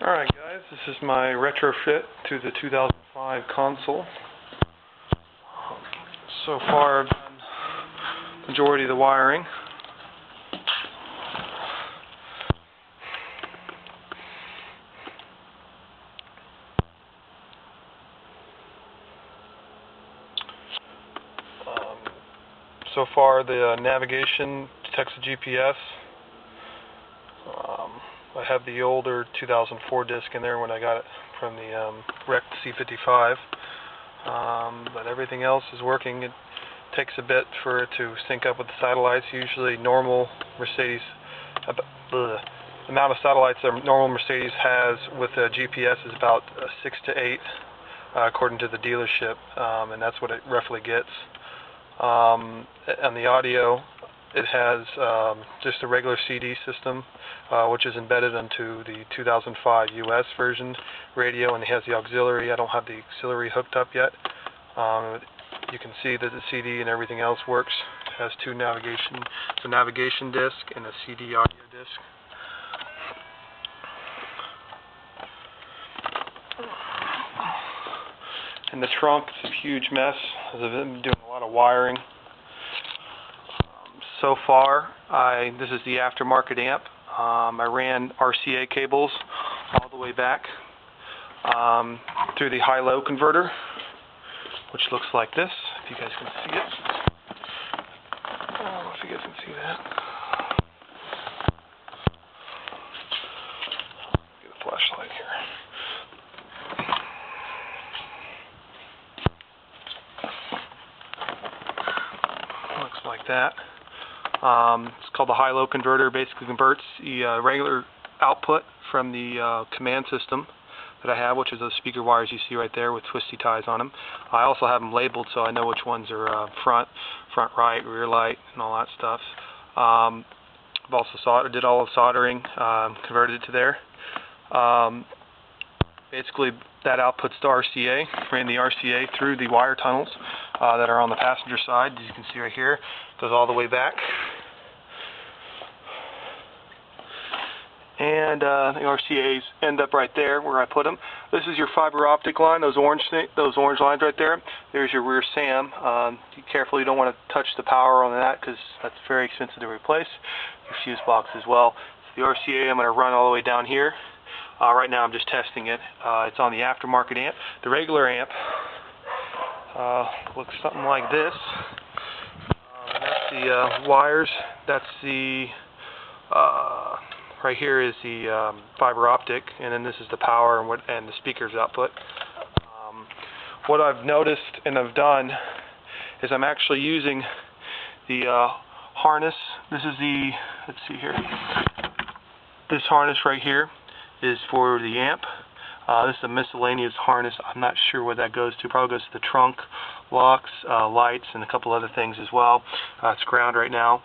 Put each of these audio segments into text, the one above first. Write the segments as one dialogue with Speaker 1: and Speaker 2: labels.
Speaker 1: Alright guys, this is my retrofit to the 2005 console. So far I've done the majority of the wiring. So far the navigation detects the GPS. I have the older 2004 disc in there when I got it from the wrecked C55, but everything else is working. It takes a bit for it to sync up with the satellites. Usually normal Mercedes, the amount of satellites that a normal Mercedes has with a GPS is about 6 to 8 according to the dealership, and that's what it roughly gets. On the audio, it has just a regular CD system, which is embedded into the 2005 US version radio, and it has the auxiliary. I don't have the auxiliary hooked up yet. You can see that the CD and everything else works. It has two navigation, the navigation disc and a CD audio disc. In the trunk, it's a huge mess, as I've been doing a lot of wiring. So far, this is the aftermarket amp. I ran RCA cables all the way back through the high-low converter, which looks like this, if you guys can see it. I don't know if you guys can see that. Get a flashlight here. Looks like that. It's called the high-low converter. Basically converts the regular output from the command system that I have, which is those speaker wires you see right there with twisty ties on them. I also have them labeled so I know which ones are front right, rear light, and all that stuff. I've also did all the soldering, converted it to there. Basically, that outputs to RCA. Ran the RCA through the wire tunnels that are on the passenger side, as you can see right here. It goes all the way back. And the RCAs end up right there where I put them. This is your fiber optic line, those orange lines right there. There's your rear SAM. Be careful, you don't want to touch the power on that because that's very expensive to replace. Your fuse box as well. So the RCA I'm going to run all the way down here. Right now I'm just testing it. It's on the aftermarket amp. The regular amp looks something like this. That's the wires. That's the right here is the fiber optic, and then this is the power and the speaker's output. What I've noticed and I've done is I'm actually using the harness. This is the, let's see here, this harness right here is for the amp. This is a miscellaneous harness. I'm not sure where that goes to. Probably goes to the trunk, locks, lights, and a couple other things as well. It's ground right now.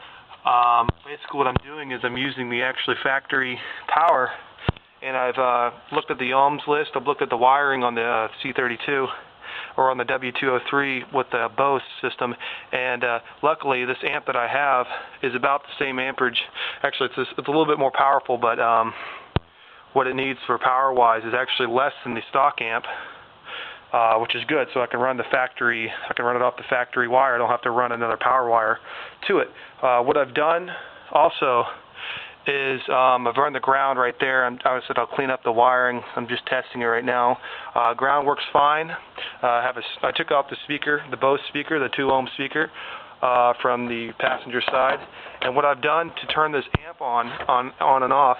Speaker 1: Basically what I'm doing is I'm using the actually factory power, and I've looked at the ohms list. I've looked at the wiring on the C32 or on the W203 with the Bose system, and luckily this amp that I have is about the same amperage. Actually it's a little bit more powerful, but what it needs for power wise is actually less than the stock amp, which is good. So I can run the factory, I can run it off the factory wire. I don't have to run another power wire to it. What I've done also is I've run the ground right there. I said I'll clean up the wiring. I'm just testing it right now. Ground works fine. I took off the speaker, the Bose speaker, the 2-ohm speaker from the passenger side. And what I've done to turn this amp on and off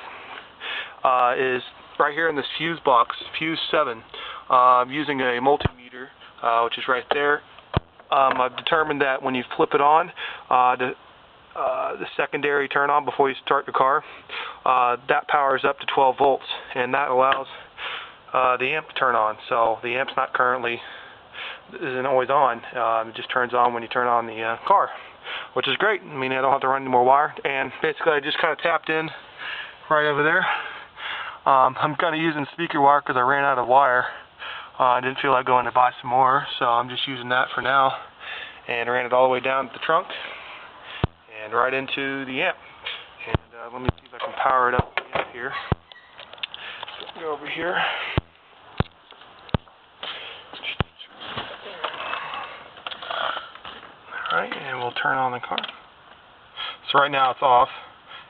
Speaker 1: is right here in this fuse box, fuse 7. I'm using a multimeter, which is right there. I've determined that when you flip it on, the secondary turn on before you start the car, that powers up to 12 volts, and that allows the amp to turn on. So the amp's not currently, isn't always on. It just turns on when you turn on the car, which is great. I mean, I don't have to run any more wire, and basically I just kind of tapped in right over there. I'm kind of using speaker wire because I ran out of wire. I didn't feel like going to buy some more, so I'm just using that for now. And I ran it all the way down to the trunk and right into the amp. And let me see if I can power it up here. Go over here. Alright, and we'll turn on the car. So right now it's off.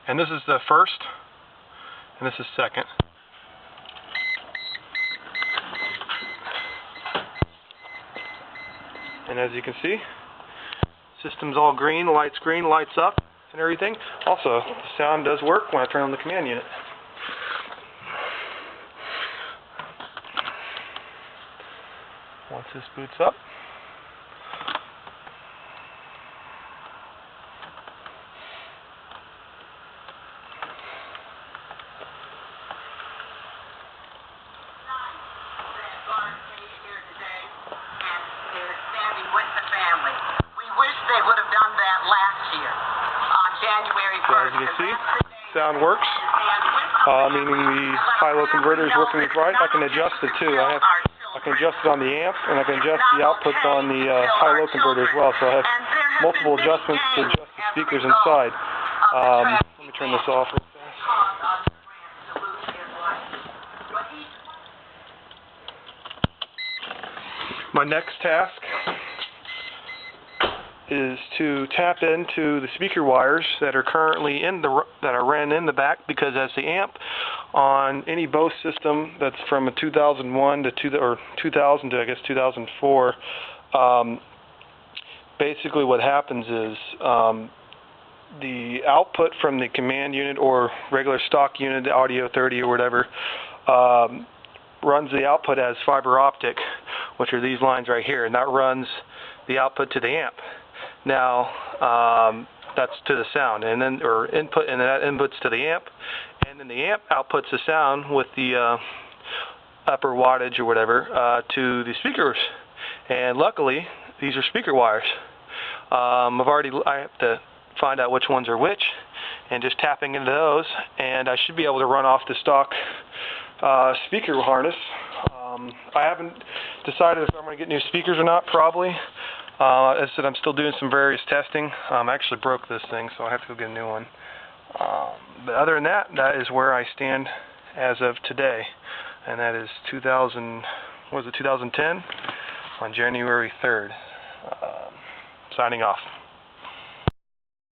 Speaker 1: And this is the first, and this is second. And as you can see, system's all green, lights up, and everything. Also, the sound does work when I turn on the command unit. Once this boots up, so as you can see, sound works, meaning the high-low converter is working right. I can adjust it too. I can adjust it on the amp, and I can adjust the outputs on the high-low converter as well. So I have multiple adjustments to adjust the speakers inside. Let me turn this off real fast. My next task is to tap into the speaker wires that are currently that are ran in the back, because as the amp on any Bose system that's from a 2001 to 2000 to I guess 2004, basically what happens is the output from the command unit or regular stock unit, the Audio 30 or whatever, runs the output as fiber optic, which are these lines right here, and that runs the output to the amp. Now that's to the sound, and then input, and that inputs to the amp, and then the amp outputs the sound with the upper wattage or whatever to the speakers. And luckily, these are speaker wires. I have to find out which ones are which, and just tapping into those, and I should be able to run off the stock speaker harness. I haven't decided if I'm going to get new speakers or not, probably. As I said, I'm still doing some various testing. I actually broke this thing, so I have to go get a new one. But other than that, that is where I stand as of today. And that is 2010 on January 3rd. Signing off.